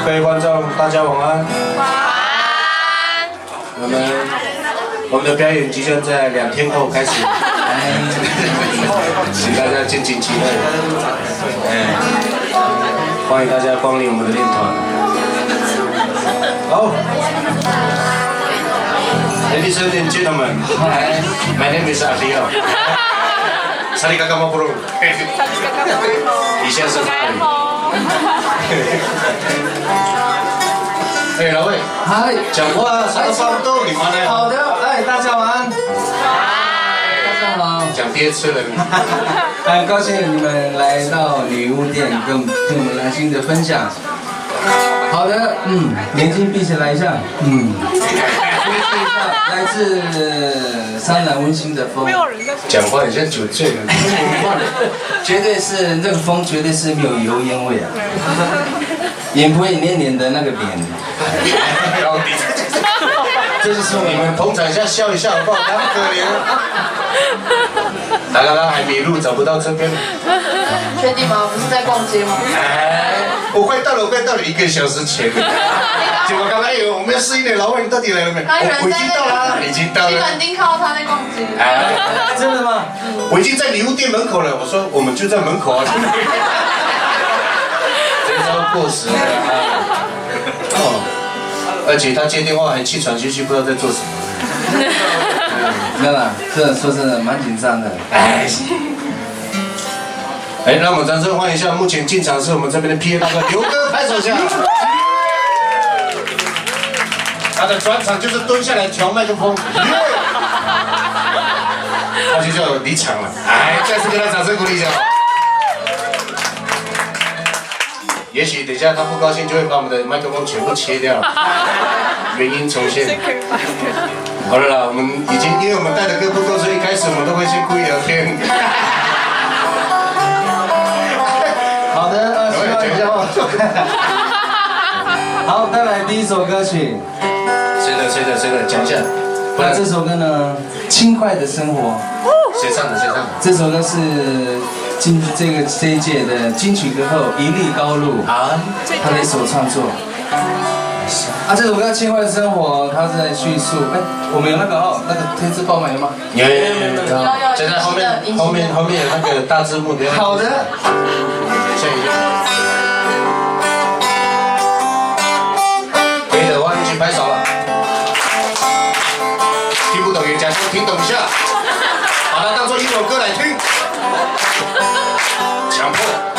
各位观众，大家晚安。晚安。我们的表演即将在2天后开始，请大家敬请期待。欢迎大家光临我们的练团。好。Ladies and gentlemen, my name is Adil. 萨利嘎嘎毛布鲁。以下是哪里？哎，老魏，嗨，讲话啥都差不多，你妈的。好的，哎，大家晚安。大家好。讲第二次了。很高兴你们来到女巫店，跟我们来新的分享。好的，眼睛闭起来一下，呼吸一下，来自山南温馨的风。讲话很像酒醉了。绝对是那个风，绝对是没有油烟味啊，也不会黏黏的那个脸。这就是你们捧场一下，笑一笑好不好？他们可怜。他刚刚还迷路，找不到这边。确定吗？不是在逛街吗？哎，我快到了1个小时前。结果刚才以为我们要试一点，老板你到底来了没？我已经到了，已经到了。西门町看到他在逛街。哎，真的吗？我已经在礼物店门口了。我说我们就在门口啊。这招过时了啊。哦。而且他接电话还气喘吁吁，不知道在做什么。没有啦，说真的蛮紧张的。哎，让我们掌声欢迎一下，目前进场是我们这边的 PA 大哥刘哥，拍手下。他的专场就是蹲下来调麦克风，他就叫离场了。哎，再次给他掌声鼓励一下。也许等一下他不高兴，就会把我们的麦克风全部切掉，原因重现。好了啦，我们已经因为我们带的歌不多，所以一开始我们都会先故意聊天。好的，希望你讲话。好，带来第一首歌曲。谁的？讲一下。那这首歌呢，轻快的生活。谁唱的？这首歌是这一届的金曲歌后一粒高露啊，他的一首创作。这首歌《轻快的生活》，他在叙述。哎，我们有那个贴字报买了吗？有。就在后面有那个大字幕的。好的。下一个。可以的话，一起拍手了。听不懂也假装听懂一下，把它当做英文歌来听。强迫。